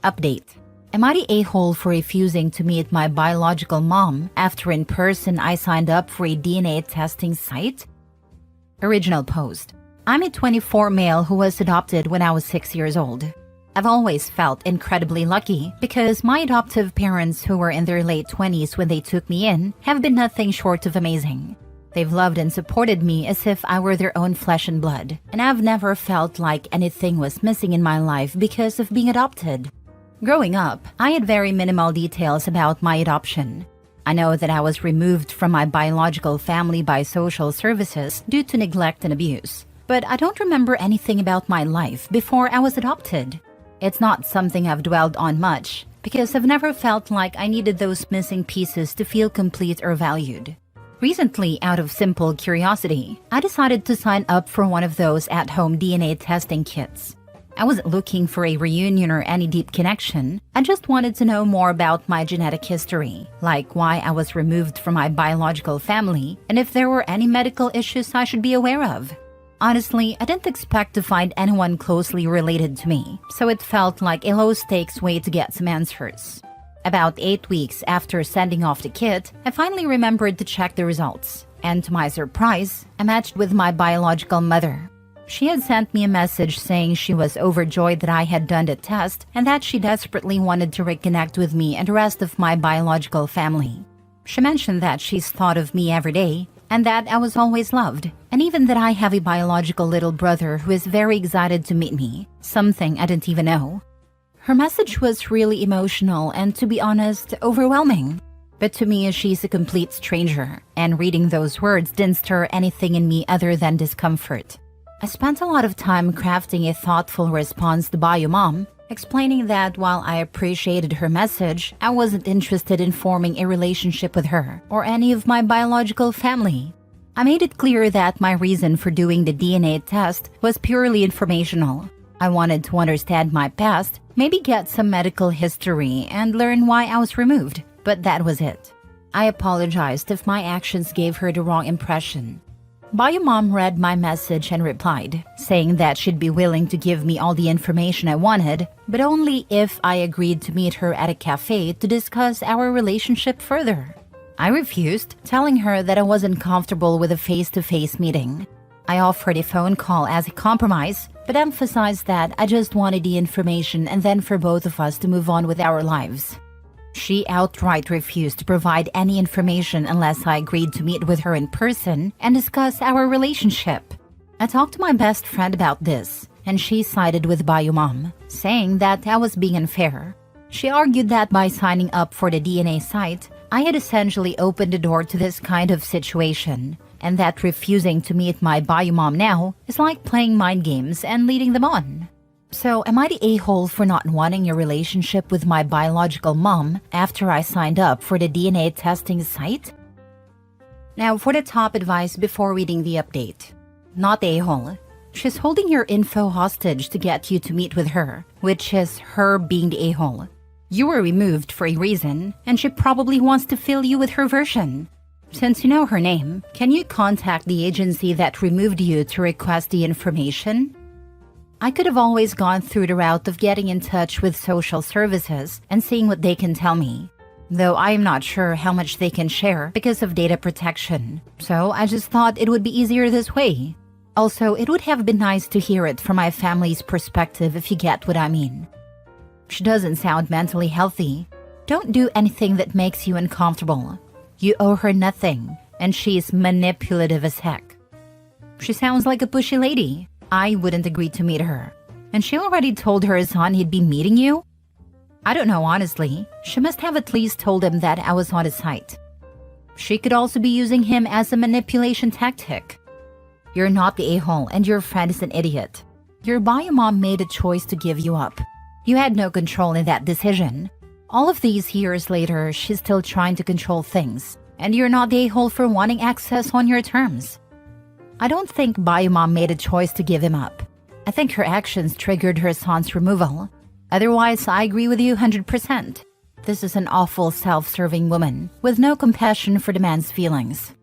Update. Am I the a-hole for refusing to meet my biological mom after in person I signed up for a DNA testing site? Original post. I'm a 24 male who was adopted when I was 6 years old. I've always felt incredibly lucky because my adoptive parents, who were in their late 20s when they took me in, have been nothing short of amazing. They've loved and supported me as if I were their own flesh and blood, and I've never felt like anything was missing in my life because of being adopted. Growing up, I had very minimal details about my adoption. I know that I was removed from my biological family by social services due to neglect and abuse, but I don't remember anything about my life before I was adopted. It's not something I've dwelled on much because I've never felt like I needed those missing pieces to feel complete or valued. Recently, out of simple curiosity, I decided to sign up for one of those at-home DNA testing kits. I wasn't looking for a reunion or any deep connection. I just wanted to know more about my genetic history, like why I was removed from my biological family and if there were any medical issues I should be aware of. Honestly, I didn't expect to find anyone closely related to me, so it felt like a low-stakes way to get some answers. About 8 weeks after sending off the kit, I finally remembered to check the results, and to my surprise, I matched with my biological mother. She had sent me a message saying she was overjoyed that I had done the test and that she desperately wanted to reconnect with me and the rest of my biological family. She mentioned that she's thought of me every day and that I was always loved, and even that I have a biological little brother who is very excited to meet me, something I didn't even know. Her message was really emotional and, to be honest, overwhelming. But to me, she's a complete stranger, and reading those words didn't stir anything in me other than discomfort. I spent a lot of time crafting a thoughtful response to Bio Mom, explaining that while I appreciated her message, I wasn't interested in forming a relationship with her or any of my biological family. I made it clear that my reason for doing the DNA test was purely informational. I wanted to understand my past, maybe get some medical history, and learn why I was removed, but that was it. I apologized if my actions gave her the wrong impression. Bio Mom read my message and replied, saying that she'd be willing to give me all the information I wanted, but only if I agreed to meet her at a cafe to discuss our relationship further. I refused, telling her that I wasn't comfortable with a face-to-face meeting. I offered a phone call as a compromise, but emphasized that I just wanted the information and then for both of us to move on with our lives. She outright refused to provide any information unless I agreed to meet with her in person and discuss our relationship. I talked to my best friend about this, and she sided with Bio Mom, saying that I was being unfair. She argued that by signing up for the DNA site, I had essentially opened the door to this kind of situation, and that refusing to meet my Bio Mom now is like playing mind games and leading them on. So, am I the a-hole for not wanting a relationship with my biological mom after I signed up for the DNA testing site? Now, for the top advice before reading the update. Not a-hole. She's holding your info hostage to get you to meet with her, which is her being the a-hole. You were removed for a reason, and she probably wants to fill you with her version. Since you know her name, can you contact the agency that removed you to request the information? I could have always gone through the route of getting in touch with social services and seeing what they can tell me, though I am not sure how much they can share because of data protection, so I just thought it would be easier this way. Also, it would have been nice to hear it from my family's perspective, if you get what I mean. She doesn't sound mentally healthy. Don't do anything that makes you uncomfortable. You owe her nothing, and she's manipulative as heck. She sounds like a pushy lady. I wouldn't agree to meet her. And she already told her son he'd be meeting you? I don't know, honestly. She must have at least told him that I was on his site. She could also be using him as a manipulation tactic. You're not the a-hole, and your friend is an idiot. Your bio mom made a choice to give you up. You had no control in that decision. All of these years later, she's still trying to control things, and you're not the a-hole for wanting access on your terms. I don't think Bio Mom made a choice to give him up. I think her actions triggered her son's removal. Otherwise, I agree with you 100%. This is an awful self-serving woman with no compassion for the man's feelings.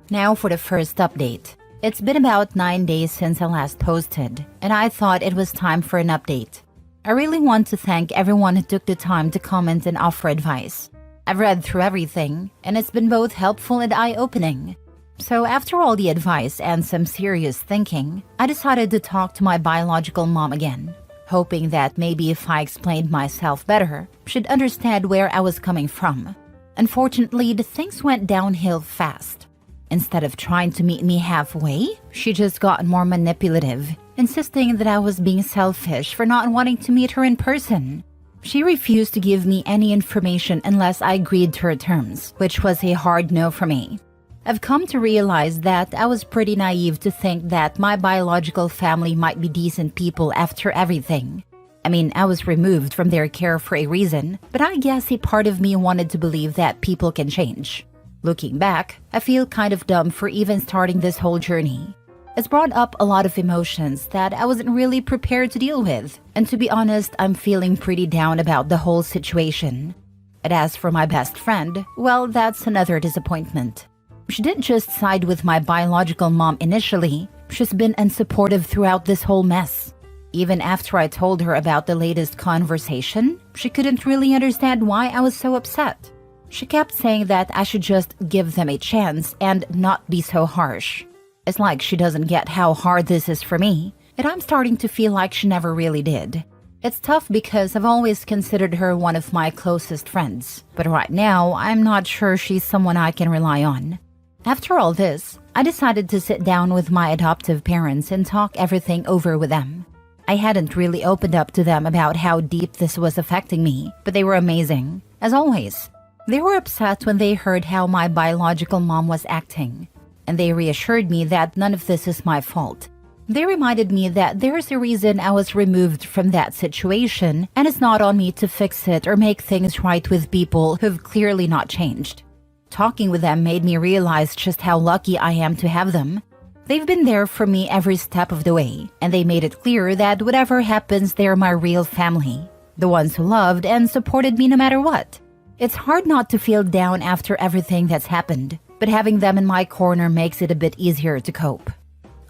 Now for the first update. It's been about 9 days since I last posted, and I thought it was time for an update. I really want to thank everyone who took the time to comment and offer advice. I've read through everything, and it's been both helpful and eye-opening. So after all the advice and some serious thinking, I decided to talk to my biological mom again, hoping that maybe if I explained myself better, she'd understand where I was coming from. Unfortunately, the things went downhill fast. Instead of trying to meet me halfway, she just got more manipulative, insisting that I was being selfish for not wanting to meet her in person. She refused to give me any information unless I agreed to her terms, which was a hard no for me. I've come to realize that I was pretty naive to think that my biological family might be decent people after everything. I mean, I was removed from their care for a reason, but I guess a part of me wanted to believe that people can change. Looking back, I feel kind of dumb for even starting this whole journey. It's brought up a lot of emotions that I wasn't really prepared to deal with, and to be honest, I'm feeling pretty down about the whole situation. And as for my best friend, well, that's another disappointment. She didn't just side with my biological mom initially, she's been unsupportive throughout this whole mess. Even after I told her about the latest conversation, she couldn't really understand why I was so upset. She kept saying that I should just give them a chance and not be so harsh. It's like she doesn't get how hard this is for me, and I'm starting to feel like she never really did. It's tough because I've always considered her one of my closest friends, but right now I'm not sure she's someone I can rely on. After all this, I decided to sit down with my adoptive parents and talk everything over with them. I hadn't really opened up to them about how deep this was affecting me, but they were amazing, as always. They were upset when they heard how my biological mom was acting, and they reassured me that none of this is my fault. They reminded me that there's a reason I was removed from that situation, and it's not on me to fix it or make things right with people who've clearly not changed. Talking with them made me realize just how lucky I am to have them. They've been there for me every step of the way, and they made it clear that whatever happens, they're my real family, the ones who loved and supported me no matter what. It's hard not to feel down after everything that's happened, but having them in my corner makes it a bit easier to cope.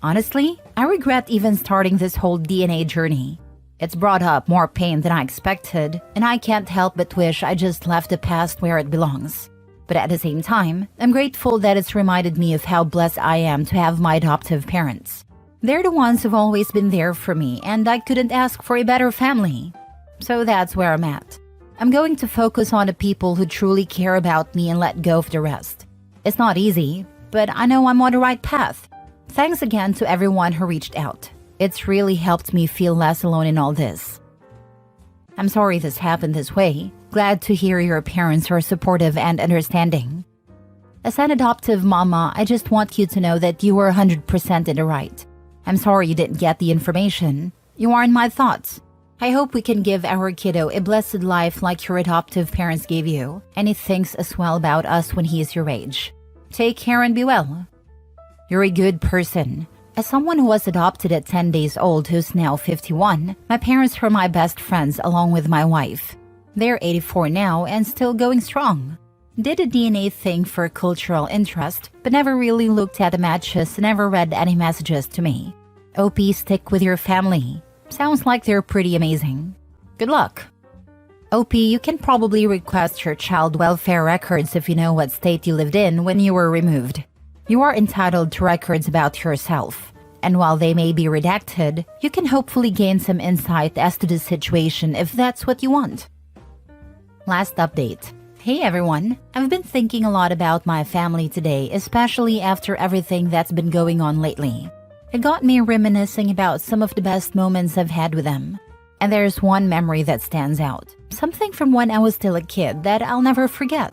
Honestly, I regret even starting this whole DNA journey. It's brought up more pain than I expected, and I can't help but wish I just left the past where it belongs. But at the same time, I'm grateful that it's reminded me of how blessed I am to have my adoptive parents. They're the ones who've always been there for me, and I couldn't ask for a better family. So that's where I'm at. I'm going to focus on the people who truly care about me and let go of the rest. It's not easy, but I know I'm on the right path. Thanks again to everyone who reached out. It's really helped me feel less alone in all this. I'm sorry this happened this way. Glad to hear your parents are supportive and understanding. As an adoptive mama, I just want you to know that you were 100% in the right. I'm sorry you didn't get the information. You are in my thoughts. I hope we can give our kiddo a blessed life like your adoptive parents gave you, and he thinks as well about us when he is your age. Take care and be well. You're a good person. As someone who was adopted at 10 days old who's now 51, my parents were my best friends along with my wife. They're 84 now and still going strong. Did a DNA thing for cultural interest, but never really looked at the matches and never read any messages to me. OP, stick with your family. Sounds like they're pretty amazing. Good luck. OP, you can probably request your child welfare records if you know what state you lived in when you were removed. You are entitled to records about yourself, and while they may be redacted, you can hopefully gain some insight as to the situation if that's what you want. Last update. Hey everyone, I've been thinking a lot about my family today, especially after everything that's been going on lately. It got me reminiscing about some of the best moments I've had with them. And there's one memory that stands out. Something from when I was still a kid that I'll never forget.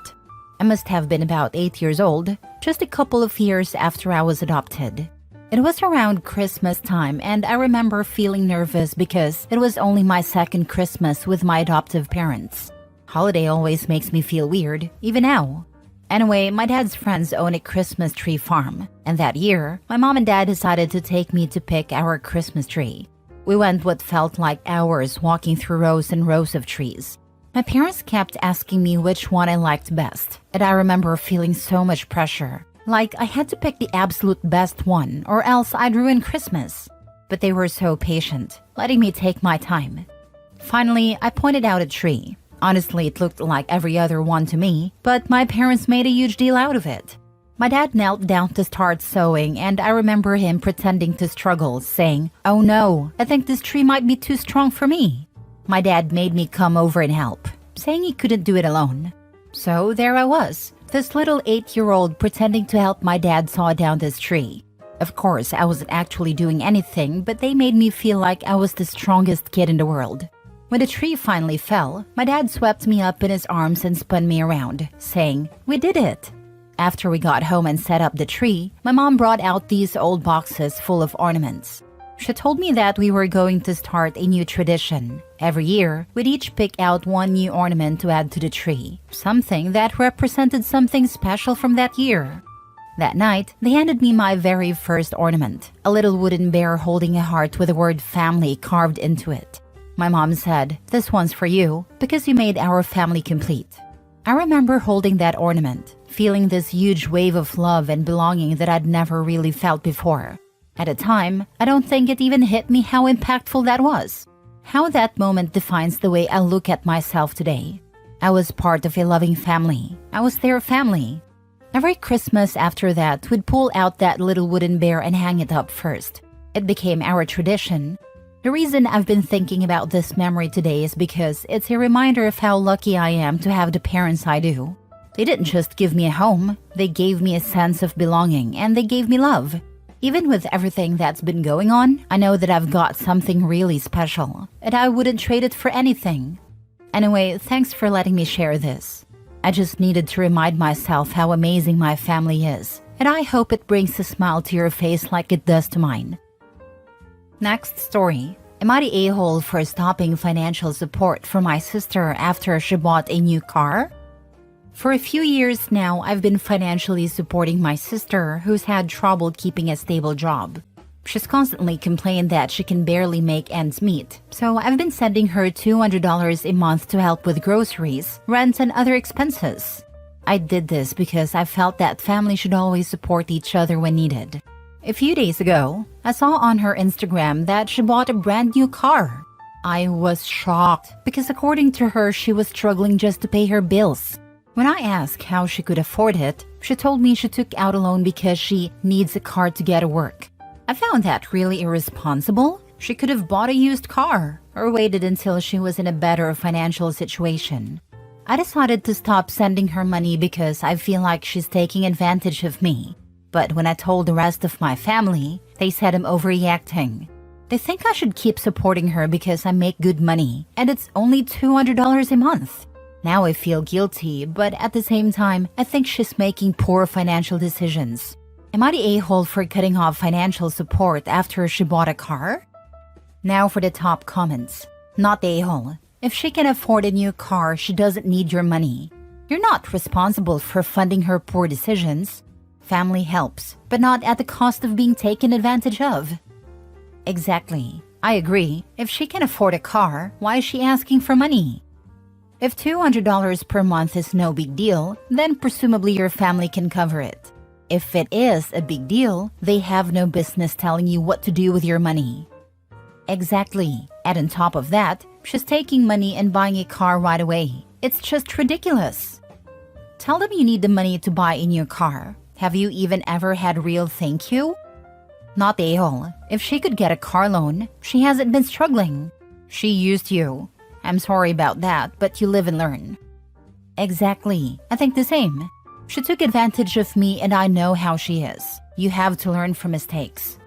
I must have been about 8 years old, just a couple of years after I was adopted. It was around Christmas time, and I remember feeling nervous because it was only my second Christmas with my adoptive parents. Holiday always makes me feel weird, even now. Anyway, my dad's friends own a Christmas tree farm, and that year, my mom and dad decided to take me to pick our Christmas tree. We went what felt like hours walking through rows and rows of trees. My parents kept asking me which one I liked best, and I remember feeling so much pressure. Like I had to pick the absolute best one, or else I'd ruin Christmas. But they were so patient, letting me take my time. Finally, I pointed out a tree. Honestly, it looked like every other one to me, but my parents made a huge deal out of it. My dad knelt down to start sewing, and I remember him pretending to struggle, saying, "Oh no, I think this tree might be too strong for me." My dad made me come over and help, saying he couldn't do it alone. So there I was, this little 8-year-old pretending to help my dad saw down this tree. Of course, I wasn't actually doing anything, but they made me feel like I was the strongest kid in the world. When the tree finally fell, my dad swept me up in his arms and spun me around, saying, "We did it." After we got home and set up the tree, my mom brought out these old boxes full of ornaments. She told me that we were going to start a new tradition. Every year, we'd each pick out one new ornament to add to the tree, something that represented something special from that year. That night, they handed me my very first ornament, a little wooden bear holding a heart with the word family carved into it. My mom said, "This one's for you, because you made our family complete." I remember holding that ornament, feeling this huge wave of love and belonging that I'd never really felt before. At the time, I don't think it even hit me how impactful that was. How that moment defines the way I look at myself today. I was part of a loving family. I was their family. Every Christmas after that, we'd pull out that little wooden bear and hang it up first. It became our tradition. The reason I've been thinking about this memory today is because it's a reminder of how lucky I am to have the parents I do. They didn't just give me a home, they gave me a sense of belonging, and they gave me love. Even with everything that's been going on, I know that I've got something really special, and I wouldn't trade it for anything. Anyway, thanks for letting me share this. I just needed to remind myself how amazing my family is, and I hope it brings a smile to your face like it does to mine. Next story. Am I the a-hole for stopping financial support for my sister after she bought a new car? For a few years now, I've been financially supporting my sister who's had trouble keeping a stable job. She's constantly complained that she can barely make ends meet, so I've been sending her $200 a month to help with groceries, rent, and other expenses. I did this because I felt that family should always support each other when needed. A few days ago, I saw on her Instagram that she bought a brand new car. I was shocked because according to her, she was struggling just to pay her bills. When I asked how she could afford it, she told me she took out a loan because she needs a car to get to work. I found that really irresponsible. She could have bought a used car or waited until she was in a better financial situation. I decided to stop sending her money because I feel like she's taking advantage of me. But when I told the rest of my family, they said I'm overreacting. They think I should keep supporting her because I make good money, and it's only $200 a month. Now I feel guilty, but at the same time, I think she's making poor financial decisions. Am I the a-hole for cutting off financial support after she bought a car? Now for the top comments. Not the a-hole. If she can afford a new car, she doesn't need your money. You're not responsible for funding her poor decisions. Family helps, but not at the cost of being taken advantage of. Exactly. I agree. If she can afford a car, why is she asking for money? If $200 per month is no big deal, then presumably your family can cover it. If it is a big deal, they have no business telling you what to do with your money. Exactly. And on top of that, she's taking money and buying a car right away. It's just ridiculous. Tell them you need the money to buy a new car. Have you even ever had real thank you? Not the a-hole. If she could get a car loan, she hasn't been struggling. She used you. I'm sorry about that, but you live and learn. Exactly. I think the same. She took advantage of me and I know how she is. You have to learn from mistakes.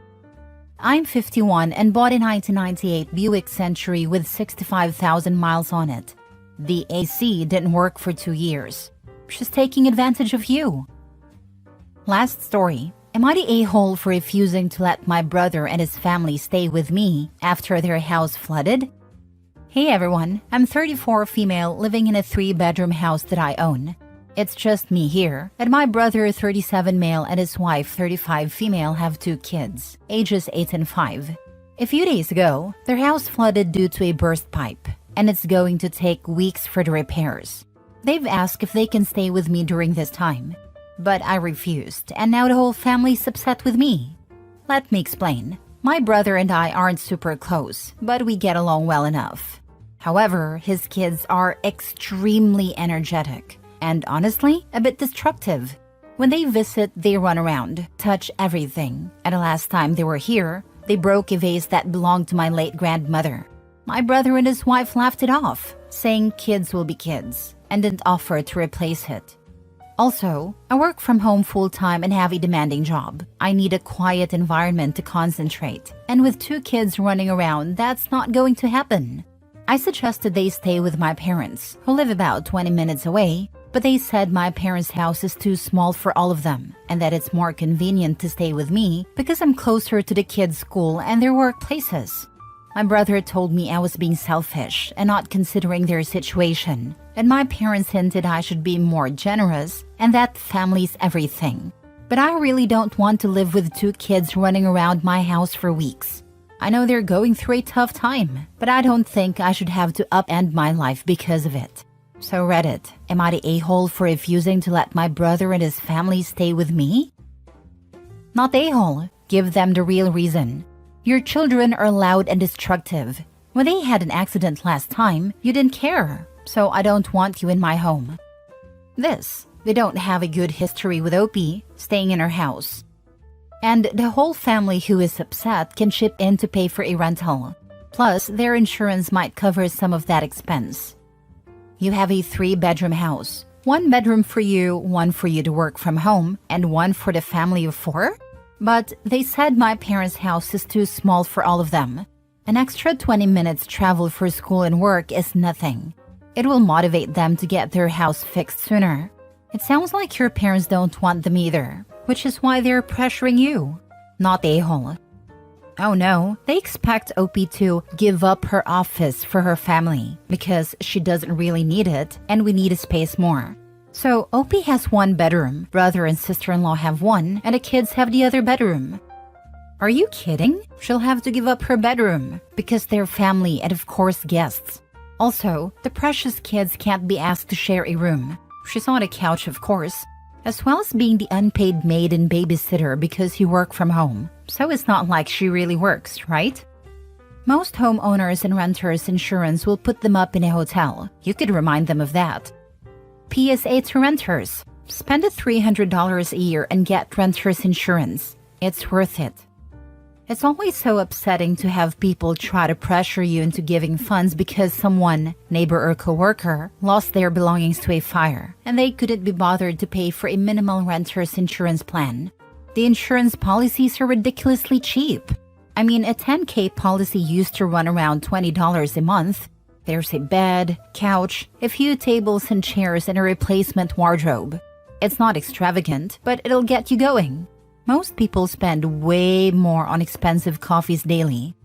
I'm 51 and bought a 1998 Buick Century with 65,000 miles on it. The AC didn't work for 2 years. She's taking advantage of you. Last story. Am I the a-hole for refusing to let my brother and his family stay with me after their house flooded? Hey everyone, I'm 34 female living in a 3-bedroom house that I own. It's just me here, and my brother 37 male and his wife 35 female have 2 kids, ages 8 and 5. A few days ago, their house flooded due to a burst pipe, and it's going to take weeks for the repairs. They've asked if they can stay with me during this time. But I refused, and now the whole family's upset with me. Let me explain. My brother and I aren't super close, but we get along well enough. However, his kids are extremely energetic and honestly a bit destructive. When they visit, they run around, touch everything. And the last time they were here, they broke a vase that belonged to my late grandmother. My brother and his wife laughed it off, saying kids will be kids, and didn't offer to replace it. Also, I work from home full-time and have a demanding job. I need a quiet environment to concentrate. And with 2 kids running around, that's not going to happen. I suggested they stay with my parents, who live about 20 minutes away, but they said my parents' house is too small for all of them, and that it's more convenient to stay with me because I'm closer to the kids' school and their workplaces. My brother told me I was being selfish and not considering their situation, and my parents hinted I should be more generous and that family's everything. But I really don't want to live with 2 kids running around my house for weeks. I know they're going through a tough time, but I don't think I should have to upend my life because of it. So Reddit, am I the a-hole for refusing to let my brother and his family stay with me? Not a-hole. Give them the real reason. Your children are loud and destructive. When they had an accident last time, you didn't care, so I don't want you in my home. They don't have a good history with Opie staying in her house. And the whole family who is upset can chip in to pay for a rental. Plus, their insurance might cover some of that expense. You have a 3-bedroom house. 1 bedroom for you, 1 for you to work from home, and 1 for the family of 4? But they said my parents' house is too small for all of them. An extra 20 minutes travel for school and work is nothing. It will motivate them to get their house fixed sooner. It sounds like your parents don't want them either, which is why they're pressuring you. Not a-hole. Oh no, they expect Opie to give up her office for her family because she doesn't really need it and we need a space more. So Opie has 1 bedroom, brother and sister-in-law have 1, and the kids have the other bedroom. Are you kidding? She'll have to give up her bedroom because they're family and of course guests. Also, the precious kids can't be asked to share a room. She's on a couch of course, as well as being the unpaid maid and babysitter because you work from home. So it's not like she really works, right? Most homeowners and renters insurance will put them up in a hotel. You could remind them of that. PSA to renters. Spend $300 a year and get renter's insurance. It's worth it. It's always so upsetting to have people try to pressure you into giving funds because someone, neighbor or coworker, lost their belongings to a fire and they couldn't be bothered to pay for a minimal renter's insurance plan. The insurance policies are ridiculously cheap. I mean, a $10K policy used to run around $20 a month. There's a bed, couch, a few tables and chairs, and a replacement wardrobe. It's not extravagant, but it'll get you going. Most people spend way more on expensive coffees daily.